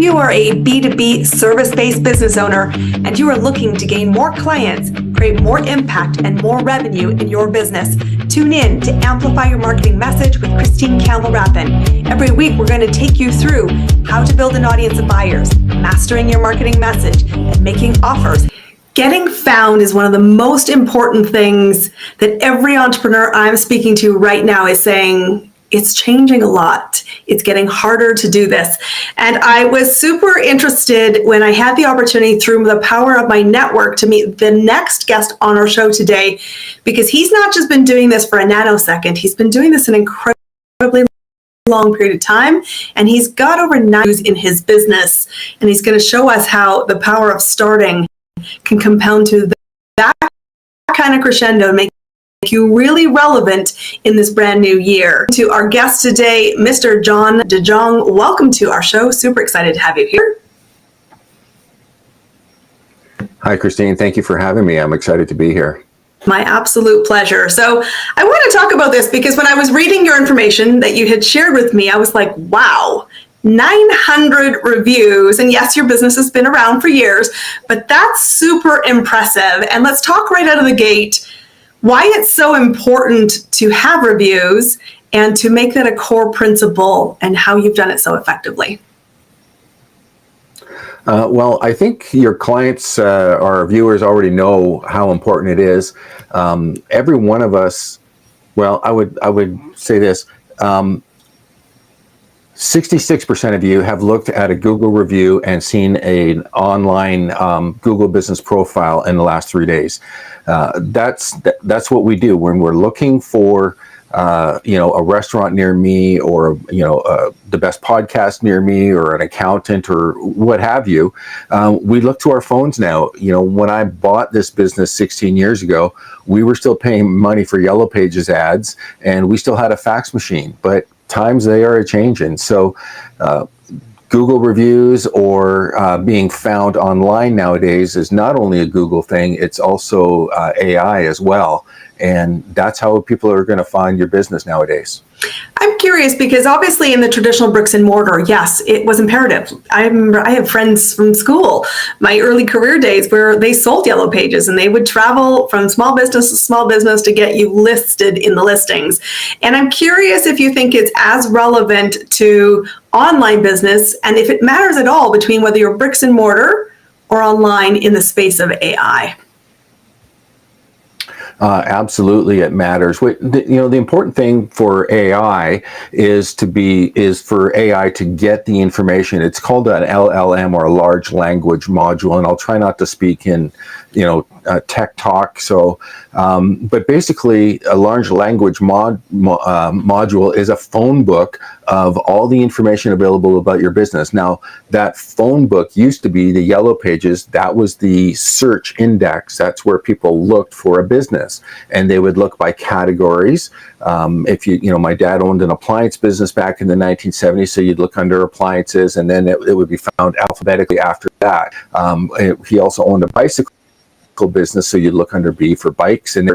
you are a B2B service-based business owner and you are looking to gain more clients, create more impact and more revenue in your business, tune in to Amplify Your Marketing Message with Christine Campbell Rapin. Every week, we're going to take you through how to build an audience of buyers, mastering your marketing message, and making offers. Getting found is one of the most important things that every entrepreneur I'm speaking to right now is saying, it's changing a lot. It's getting harder to do this. And I was super interested when I had the opportunity through the power of my network to meet the next guest on our show today, because he's not just been doing this for a nanosecond, he's been doing this an incredibly long period of time, and he's got over 9 years in his business, and he's going to show us how the power of starting can compound to that kind of crescendo and make you really relevant in this brand new year. To our guest today, Mr. John De Jong, welcome to our show. Super excited to have you here. Hi, Christine. Thank you for having me. I'm excited to be here. My absolute pleasure. So I want to talk about this because when I was reading your information that you had shared with me, I was like, wow, 900 reviews. And yes, your business has been around for years, but that's super impressive. And let's talk right out of the gate why it's so important to have reviews and to make that a core principle and how you've done it so effectively. Well, I think your clients or viewers already know how important it is. Every one of us, well, I would say this, 66% of you have looked at a Google review and seen an online Google business profile in the last 3 days. That's what we do when we're looking for a restaurant near me, or the best podcast near me, or an accountant, or what have you. We look to our phones now. When I bought this business 16 years ago, we were still paying money for Yellow Pages ads, and we still had a fax machine. But times they are changing. So Google reviews or being found online nowadays is not only a Google thing, it's also AI as well. And that's how people are going to find your business nowadays. I'm curious because obviously in the traditional bricks and mortar, yes, it was imperative. I remember I have friends from school, my early career days, where they sold Yellow Pages and they would travel from small business to small business to get you listed in the listings. And I'm curious if you think it's as relevant to online business and if it matters at all between whether you're bricks and mortar or online in the space of AI. Absolutely, it matters. The important thing for AI is for AI to get the information. It's called an LLM, or a large language module, and I'll try not to speak in tech talk. So, but basically, a large language module is a phone book of all the information available about your business. Now, that phone book used to be the Yellow Pages. That was the search index. That's where people looked for a business, and they would look by categories. If my dad owned an appliance business back in the 1970s, so you'd look under appliances, and then it would be found alphabetically after that. He also owned a bicycle business, so you'd look under B for bikes, and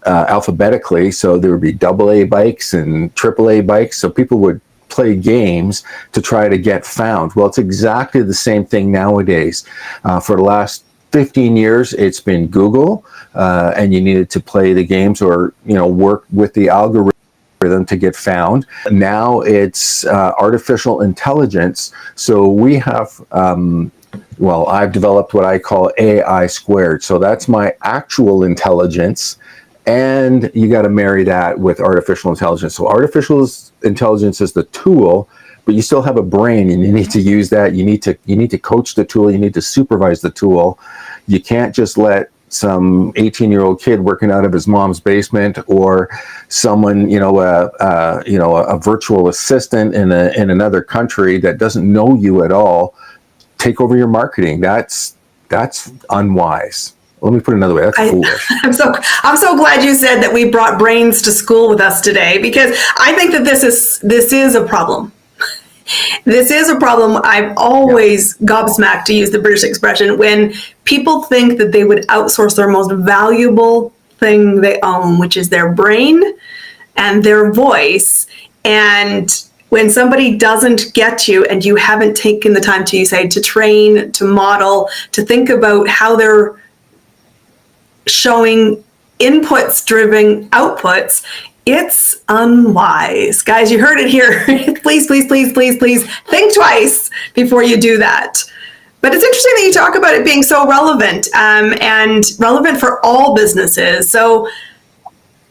alphabetically, so there would be AA bikes and AAA bikes, so people would play games to try to get found. Well, it's exactly the same thing nowadays. For the last 15 years, it's been Google, and you needed to play the games or work with the algorithm to get found. Now it's artificial intelligence, so we have I've developed what I call AI squared. So that's my actual intelligence, and you got to marry that with artificial intelligence. So artificial intelligence is the tool, but you still have a brain, and you need to use that. You need to coach the tool. You need to supervise the tool. You can't just let some 18-year-old kid working out of his mom's basement, or someone, a virtual assistant in another country that doesn't know you at all, take over your marketing. That's unwise. Let me put it another way. That's foolish. I'm so glad you said that we brought brains to school with us today, because I think that this is a problem. This is a problem. I've always gobsmacked, to use the British expression, when people think that they would outsource their most valuable thing they own, which is their brain and their voice. And when somebody doesn't get you and you haven't taken the time to, you say, to train, to model, to think about how they're showing inputs driven outputs, it's unwise. Guys, you heard it here. Please, please, please, please, please think twice before you do that. But it's interesting that you talk about it being so relevant and relevant for all businesses. So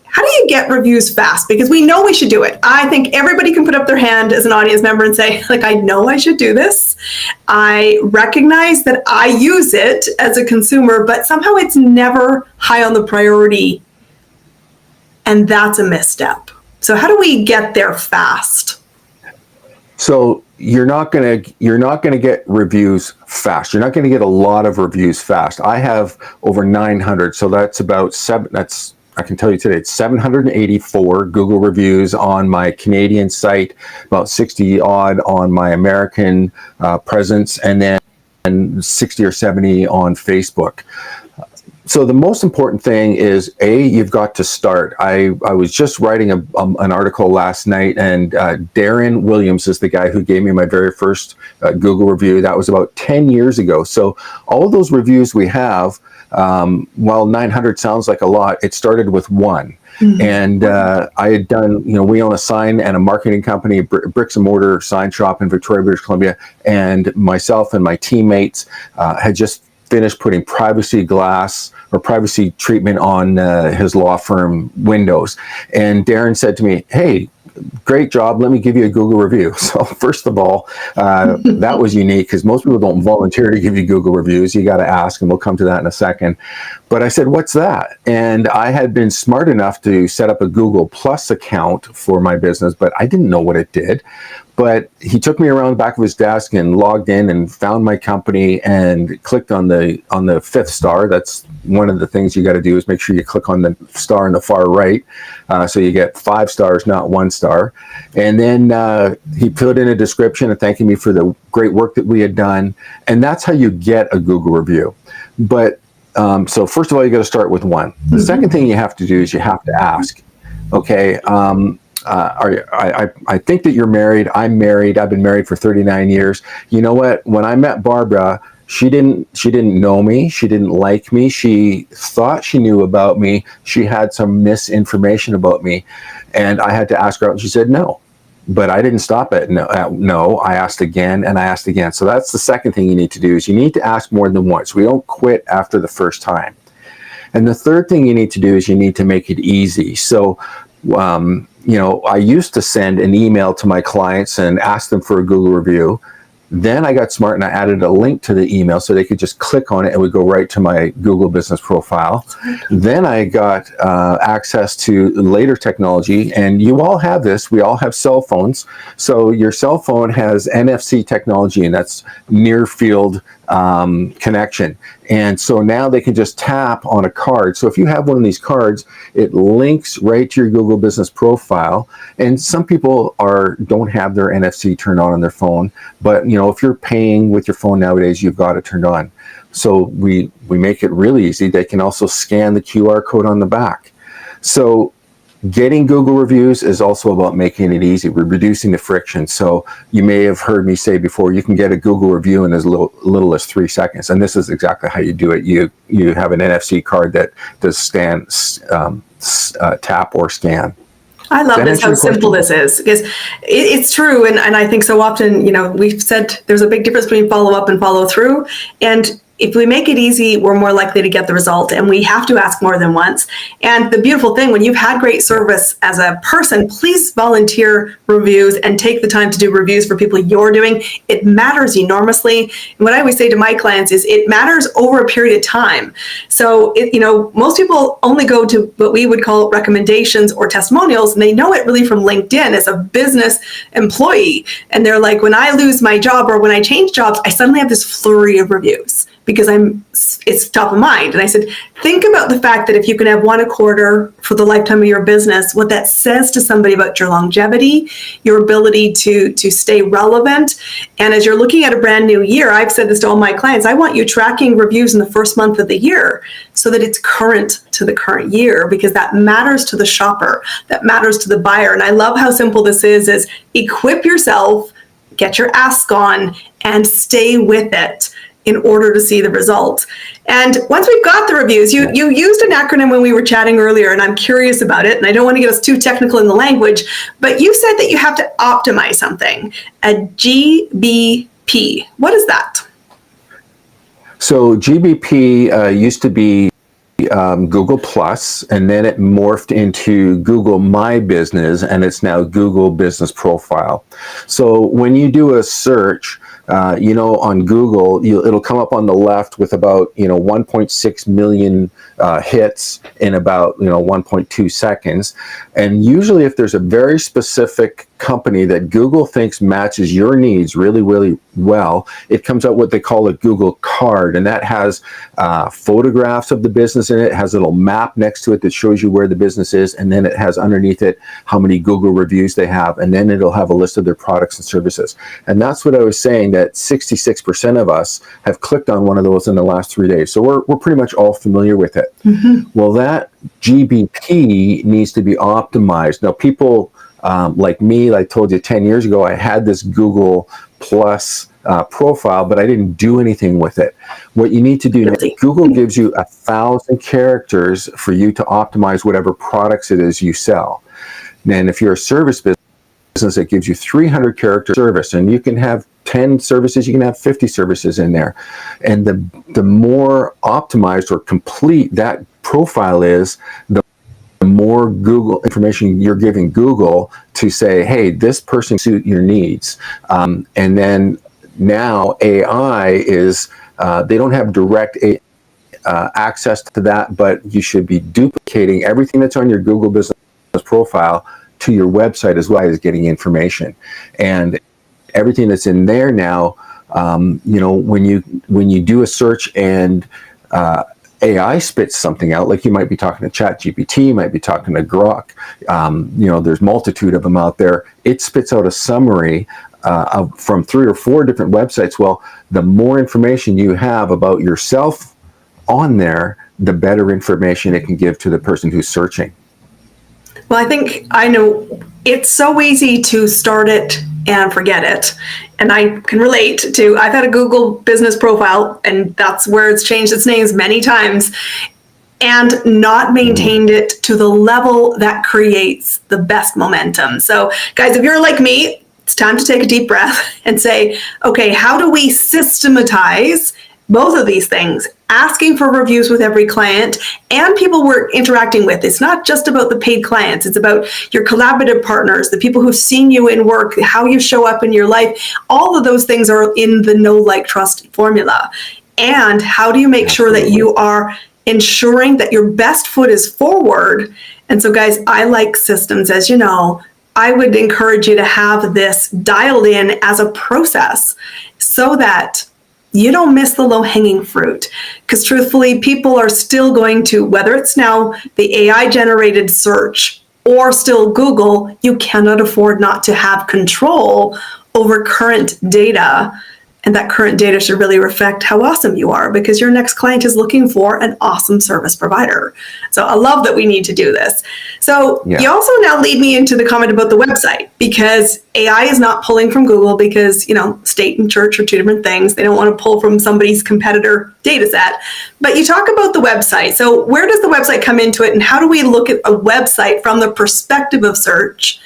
how do you get reviews fast? Because we know we should do it. I think everybody can put up their hand as an audience member and say, like, I know I should do this. I recognize that I use it as a consumer, but somehow it's never high on the priority. And that's a misstep. So how do we get there fast? So you're not gonna get reviews fast. You're not gonna get a lot of reviews fast. I have over 900, so that's about seven. I can tell you today, it's 784 Google reviews on my Canadian site, about 60 odd on my American presence, and then 60 or 70 on Facebook. So the most important thing is, you've got to start. I was just writing an article last night, and Darren Williams is the guy who gave me my very first Google review. That was about 10 years ago. So all of those reviews we have, while 900 sounds like a lot, it started with one. Mm-hmm. And I had done, we own a sign and a marketing company, bricks-and-mortar sign shop in Victoria, British Columbia, and myself and my teammates had just finished putting privacy glass or privacy treatment on his law firm windows. And Darren said to me, "Hey, great job. Let me give you a Google review." So first of all, that was unique because most people don't volunteer to give you Google reviews. You got to ask, and we'll come to that in a second. But I said, "What's that?" And I had been smart enough to set up a Google Plus account for my business, but I didn't know what it did. But he took me around the back of his desk and logged in and found my company and clicked on the fifth star. That's one of the things you got to do, is make sure you click on the star in the far right, so you get 5 stars, not 1 star. And then he put in a description and thanking me for the great work that we had done. And that's how you get a Google review. But so first of all, you got to start with one. The second thing you have to do is you have to ask, okay, I think that you're married. I'm married. I've been married for 39 years. You know what? When I met Barbara, she didn't know me. She didn't like me. She thought she knew about me. She had some misinformation about me. And I had to ask her out, and she said no. But I didn't stop at no. I asked again and I asked again. So that's the second thing you need to do, is you need to ask more than once. We don't quit after the first time. And the third thing you need to do is you need to make it easy. So I used to send an email to my clients and ask them for a Google review. Then I got smart and I added a link to the email so they could just click on it and would go right to my Google business profile. Then I got access to later technology, and you all have this. We all have cell phones. So your cell phone has NFC technology, and that's near field connection. And so now they can just tap on a card. So if you have one of these cards, it links right to your Google business profile. And some people don't have their NFC turned on their phone, but if you're paying with your phone nowadays, you've got it turned on. So we make it really easy. They can also scan the QR code on the back. So getting Google reviews is also about making it easy. We're reducing the friction. So you may have heard me say before, you can get a Google review in as little as 3 seconds. And this is exactly how you do it. You have an NFC card that does tap or scan. I love this, how simple this is, because it's true. And I think so often, we've said there's a big difference between follow up and follow through. And if we make it easy, we're more likely to get the result, and we have to ask more than once. And the beautiful thing, when you've had great service as a person, please volunteer reviews and take the time to do reviews for people you're doing. It matters enormously. And what I always say to my clients is it matters over a period of time. So, most people only go to what we would call recommendations or testimonials, and they know it really from LinkedIn as a business employee. And they're like, when I lose my job or when I change jobs, I suddenly have this flurry of reviews. because it's top of mind. And I said, think about the fact that if you can have one a quarter for the lifetime of your business, what that says to somebody about your longevity, your ability to stay relevant. And as you're looking at a brand new year, I've said this to all my clients, I want you tracking reviews in the first month of the year so that it's current to the current year, because that matters to the shopper, that matters to the buyer. And I love how simple this is equip yourself, get your ask on, and stay with it in order to see the results. And once we've got the reviews, you used an acronym when we were chatting earlier, and I'm curious about it, and I don't want to get us too technical in the language, but you said that you have to optimize something, a GBP. What is that? So GBP used to be Google Plus, and then it morphed into Google My Business, and it's now Google Business Profile. So when you do a search, on Google, it'll come up on the left with about 1.6 million hits in about 1.2 seconds. And usually, if there's a very specific company that Google thinks matches your needs really, really well, it comes out what they call a Google card, and that has photographs of the business in it. It has a little map next to it that shows you where the business is, and then it has underneath it how many Google reviews they have, and then it'll have a list of their products and services. And that's what I was saying, that 66% of us have clicked on one of those in the last 3 days. So we're pretty much all familiar with it. Mm-hmm. Well, that GBP needs to be optimized. Now, people like me, I told you 10 years ago, I had this Google Plus profile, but I didn't do anything with it. What you need to do now, Google gives you 1,000 characters for you to optimize whatever products it is you sell. And if you're a service business, it gives you 300 character service, and you can have 10 services, you can have 50 services in there. And the more optimized or complete that profile is, the more Google information you're giving Google to say, hey, this person suit your needs. And then now AI is, they don't have direct access to that, but you should be duplicating everything that's on your Google Business Profile to your website as well as getting information. And everything that's in there now, when you do a search and AI spits something out, like you might be talking to ChatGPT, you might be talking to Grok, there's multitude of them out there. It spits out a summary from 3 or 4 different websites. Well, the more information you have about yourself on there, the better information it can give to the person who's searching. Well, I know it's so easy to start it and forget it. And I can relate to, I've had a Google business profile, and that's where it's changed its names many times, and not maintained it to the level that creates the best momentum. So guys, if you're like me, it's time to take a deep breath and say, okay, how do we systematize both of these things? Asking for reviews with every client and people we're interacting with. It's not just about the paid clients. It's about your collaborative partners, the people who've seen you in work, how you show up in your life. All of those things are in the know, like, trust formula. And how do you make sure that you are ensuring that your best foot is forward? And so guys, I like systems, as you know. I would encourage you to have this dialed in as a process so that you don't miss the low-hanging fruit. Because truthfully, people are still going to, whether it's now the AI-generated search or still Google, you cannot afford not to have control over current data. And that current data should really reflect how awesome you are, because your next client is looking for an awesome service provider. So I love that we need to do this. So You also now lead me into the comment about the website, because AI is not pulling from Google, because, state and church are two different things. They don't want to pull from somebody's competitor data set. But you talk about the website. So where does the website come into it, and how do we look at a website from the perspective of search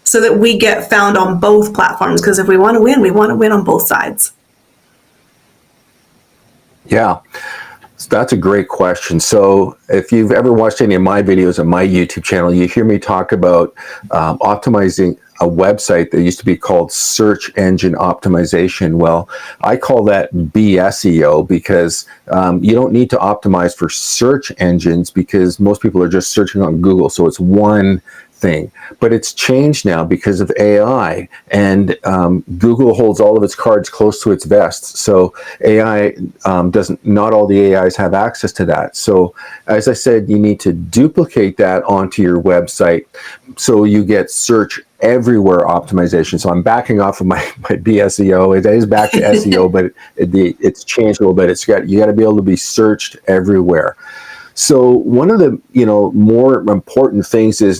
so that we get found on both platforms? Because if we want to win, we want to win on both sides. Yeah, so that's a great question. So if you've ever watched any of my videos on my YouTube channel, you hear me talk about optimizing a website that used to be called search engine optimization. Well, I call that BSEO, because you don't need to optimize for search engines, because most people are just searching on Google. So it's one thing, but it's changed now because of AI, and Google holds all of its cards close to its vest. So AI not all the AIs have access to that. So as I said, you need to duplicate that onto your website so you get search everywhere optimization. So I'm backing off of my BSEO. It is back to SEO, but it's changed a little bit. You got to be able to be searched everywhere. So one of the more important things is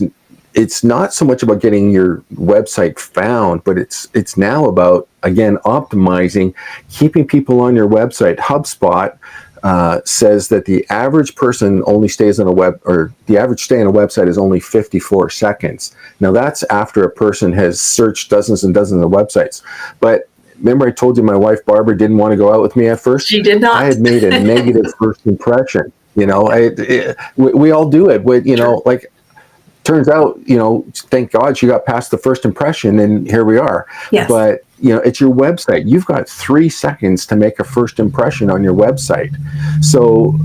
it's not so much about getting your website found, but it's now about, again, optimizing, keeping people on your website. HubSpot says that the average person only stays on the average stay on a website is only 54 seconds. Now that's after a person has searched dozens and dozens of websites. But remember I told you my wife Barbara didn't want to go out with me at first? She did not. I had made a negative first impression. We all do it. Like, turns out, thank God she got past the first impression, and here we are. Yes. But it's your website. You've got 3 seconds to make a first impression on your website. So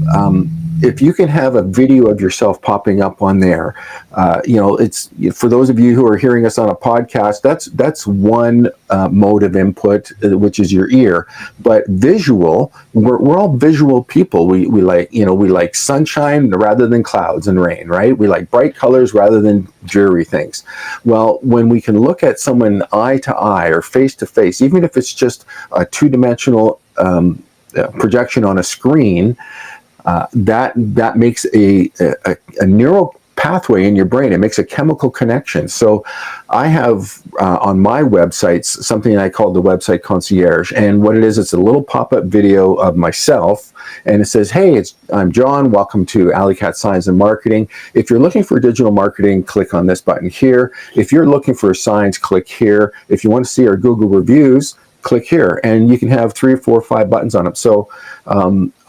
if you can have a video of yourself popping up on there, it's, for those of you who are hearing us on a podcast, that's one mode of input, which is your ear. But visual, we're all visual people. We like sunshine rather than clouds and rain, right? We like bright colors rather than dreary things. Well, when we can look at someone eye to eye or face to face, even if it's just a 2-dimensional projection on a screen, that makes a neural pathway in your brain. It makes a chemical connection. So I have on my websites something I call the website concierge, and what it is, it's a little pop-up video of myself, and it says, "Hey, I'm John. Welcome to Alley Cat Signs and Marketing. If you're looking for digital marketing, click on this button here. If you're looking for signs, click here. If you want to see our Google reviews, click here," and you can have 3 or 4 or 5 buttons on them. So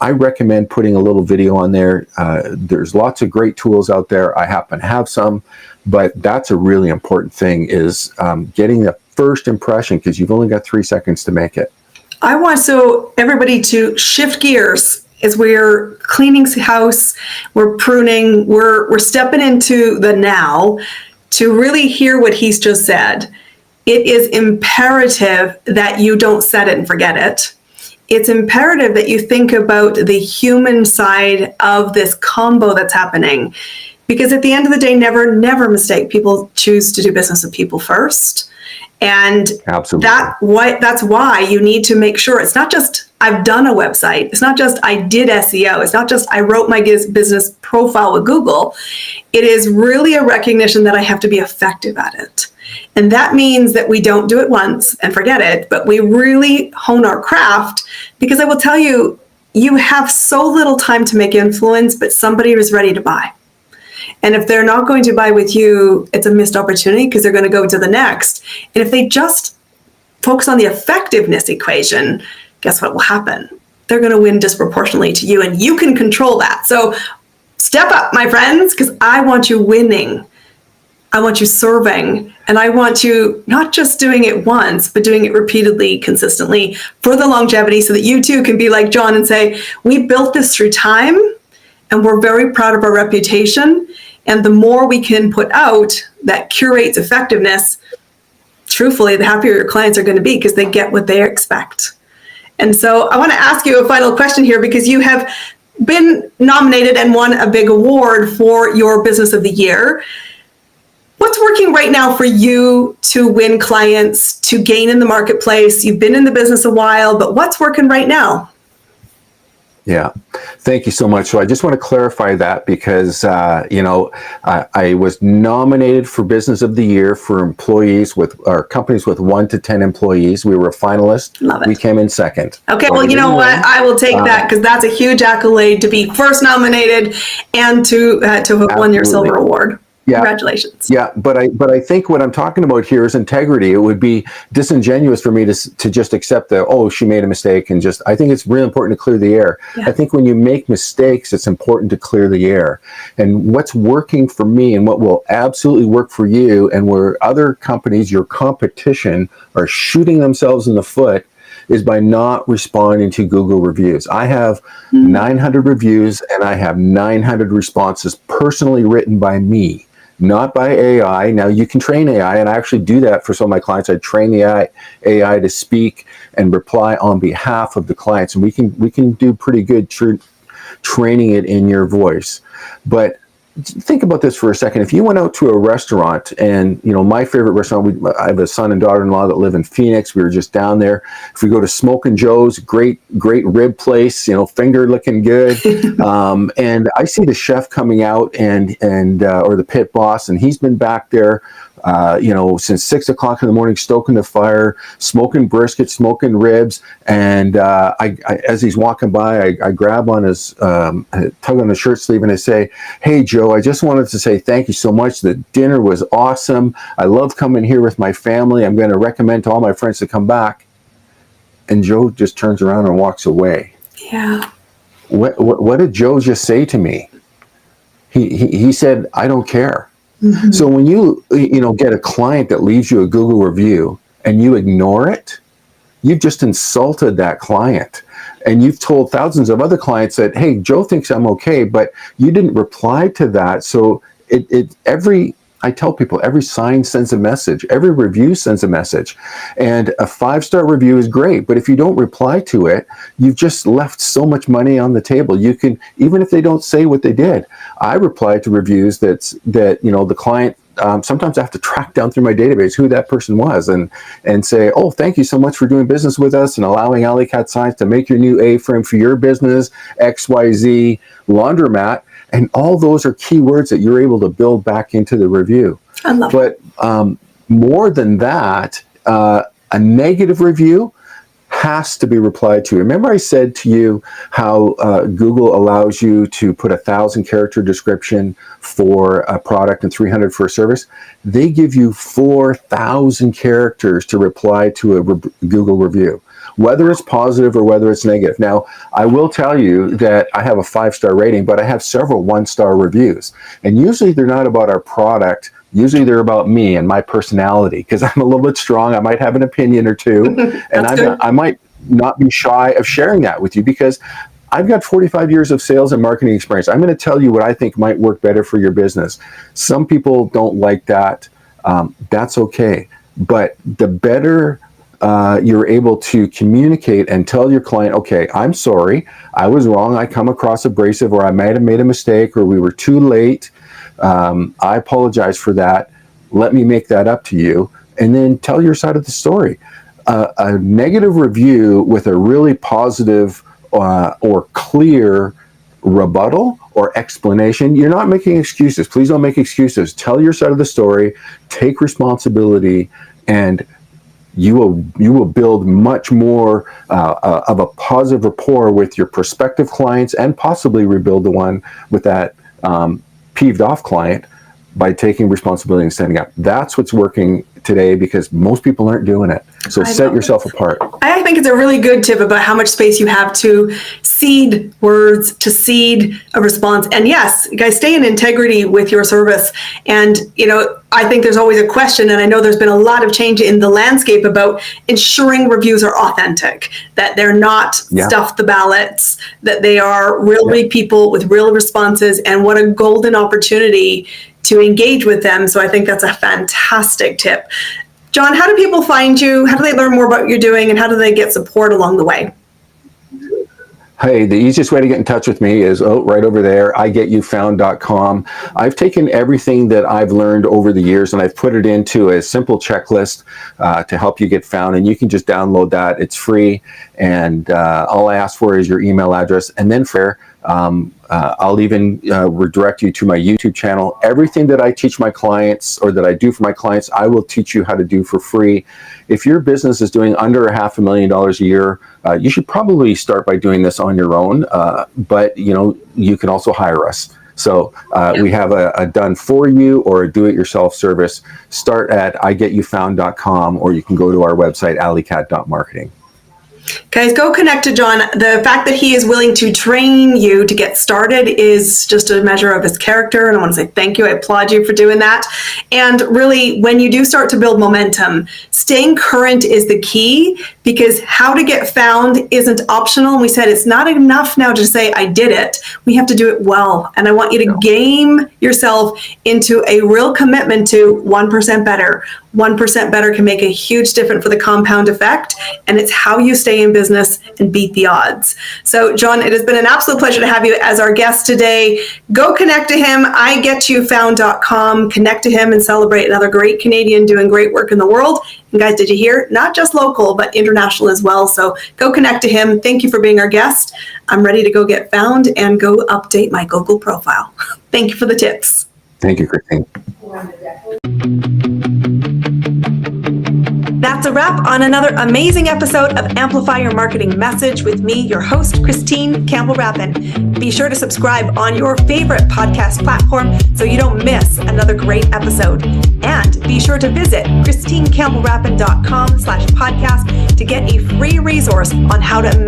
I recommend putting a little video on there. There's lots of great tools out there. I happen to have some, but that's a really important thing, is getting the first impression, because you've only got 3 seconds to make it. I want everybody to shift gears as we're cleaning house, we're pruning, we're stepping into the now to really hear what he's just said. It is imperative that you don't set it and forget it. It's imperative that you think about the human side of this combo that's happening. Because at the end of the day, never mistake. People choose to do business with people first. And absolutely, that's why you need to make sure it's not just I've done a website. It's not just I did SEO. It's not just I wrote my business profile with Google. It is really a recognition that I have to be effective at it. And that means that we don't do it once and forget it, but we really hone our craft, because I will tell you, you have so little time to make influence, but somebody is ready to buy. And if they're not going to buy with you, it's a missed opportunity, because they're going to go to the next. And if they just focus on the effectiveness equation, guess what will happen? They're going to win disproportionately to you, and you can control that. So step up, my friends, because I want you winning. I want you serving, and I want you not just doing it once, but doing it repeatedly, consistently, for the longevity, so that you too can be like John and say, we built this through time, and we're very proud of our reputation. And the more we can put out that curates effectiveness, truthfully, the happier your clients are going to be, because they get what they expect. And so I want to ask you a final question here, because you have been nominated and won a big award for your Business of the Year. What's working right now for you to win clients, to gain in the marketplace? You've been in the business a while, but what's working right now? Yeah, thank you so much. So I just want to clarify that, because, I was nominated for Business of the Year for employees companies with 1 to 10 employees. We were a finalist. Love it. We came in second. Okay, well, you know what? I will take that, because that's a huge accolade to be first nominated and to have won your silver award. Yeah. Congratulations. Yeah, but I think what I'm talking about here is integrity. It would be disingenuous for me to just accept that, oh, she made a mistake, and I think it's really important to clear the air. Yeah. I think when you make mistakes, it's important to clear the air. And what's working for me, and what will absolutely work for you, and where other companies, your competition, are shooting themselves in the foot, is by not responding to Google reviews. I have 900 reviews, and I have 900 responses personally written by me. not by AI. Now you can train AI, and I actually do that for some of my clients. I train the AI to speak and reply on behalf of the clients, and we can do pretty good training it in your voice. But think about this for a second. If you went out to a restaurant, and my favorite restaurant, I have a son and daughter-in-law that live in Phoenix. We were just down there. If we go to Smokin' Joe's, great rib place, finger looking good, and I see the chef coming out and or the pit boss, and he's been back there since 6 o'clock in the morning, stoking the fire, smoking brisket, smoking ribs. And I as he's walking by, I grab on his, tug on his shirt sleeve, and I say, "Hey, Joe, I just wanted to say thank you so much. The dinner was awesome. I love coming here with my family. I'm going to recommend to all my friends to come back." And Joe just turns around and walks away. Yeah. What did Joe just say to me? He said, "I don't care." Mm-hmm. So when you get a client that leaves you a Google review and you ignore it, you've just insulted that client. And you've told thousands of other clients that, "Hey, Joe thinks I'm okay," but you didn't reply to that. So I tell people, every sign sends a message, every review sends a message. And a 5-star review is great, but if you don't reply to it, you've just left so much money on the table. You can, even if they don't say what they did, I reply to reviews that the client, sometimes I have to track down through my database who that person was and say, "Oh, thank you so much for doing business with us and allowing Alley Cat Signs to make your new A-frame for your business, XYZ laundromat." And all those are keywords that you're able to build back into the review. I love it. But more than that, a negative review has to be replied to. Remember I said to you how Google allows you to put 1,000-character description for a product and 300 for a service? They give you 4,000 characters to reply to a Google review, whether it's positive or whether it's negative. Now, I will tell you that I have a 5-star rating, but I have several 1-star reviews. And usually they're not about our product. Usually they're about me and my personality, because I'm a little bit strong. I might have an opinion or two, and I might not be shy of sharing that with you, because I've got 45 years of sales and marketing experience. I'm going to tell you what I think might work better for your business. Some people don't like that. That's okay. But the better you're able to communicate and tell your client, "Okay, I'm sorry, I was wrong. I come across abrasive, or I might have made a mistake, or we were too late. I apologize for that. Let me make that up to you." And then tell your side of the story. A negative review with a really positive or clear rebuttal or explanation, you're not making excuses. Please don't make excuses. Tell your side of the story, take responsibility, and you will build much more of a positive rapport with your prospective clients, and possibly rebuild the one with that peeved off client by taking responsibility and standing up. That's what's working today, because most people aren't doing it. So set yourself apart. I think it's a really good tip about how much space you have to seed words, to seed a response. And yes, guys, stay in integrity with your service. And, I think there's always a question, and I know there's been a lot of change in the landscape about ensuring reviews are authentic, that they're not stuff the ballots, that they are real big people with real responses, and what a golden opportunity to engage with them. So I think that's a fantastic tip. John, how do people find you? How do they learn more about what you're doing, and how do they get support along the way? Hey, the easiest way to get in touch with me is right over there, igetYouFound.com. I've taken everything that I've learned over the years and I've put it into a simple checklist to help you get found. And you can just download that. It's free. And all I ask for is your email address. And then I'll even redirect you to my YouTube channel. Everything that I teach my clients, or that I do for my clients, I will teach you how to do for free. If your business is doing under $500,000 a year, you should probably start by doing this on your own. But you can also hire us. So we have a done for you or a do-it-yourself service. Start at igetYouFound.com, or you can go to our website, alleycat.marketing. Guys, go connect to John. The fact that he is willing to train you to get started is just a measure of his character. And I want to say thank you. I applaud you for doing that. And really, when you do start to build momentum, staying current is the key, because how to get found isn't optional. And we said it's not enough now to say, I did it. We have to do it well. And I want you to game yourself into a real commitment to 1% better. 1% better can make a huge difference for the compound effect. And it's how you stay in business and beat the odds. So, John, it has been an absolute pleasure to have you as our guest today. Go connect to him, igetYouFound.com. Connect to him and celebrate another great Canadian doing great work in the world. And guys, did you hear? Not just local, but international as well. So go connect to him. Thank you for being our guest. I'm ready to go get found and go update my Google profile. Thank you for the tips. Thank you, Christine. That's a wrap on another amazing episode of Amplify Your Marketing Message with me, your host, Christine Campbell Rapin. Be sure to subscribe on your favorite podcast platform so you don't miss another great episode. And be sure to visit ChristineCampbellRapin.com/podcast to get a free resource on how to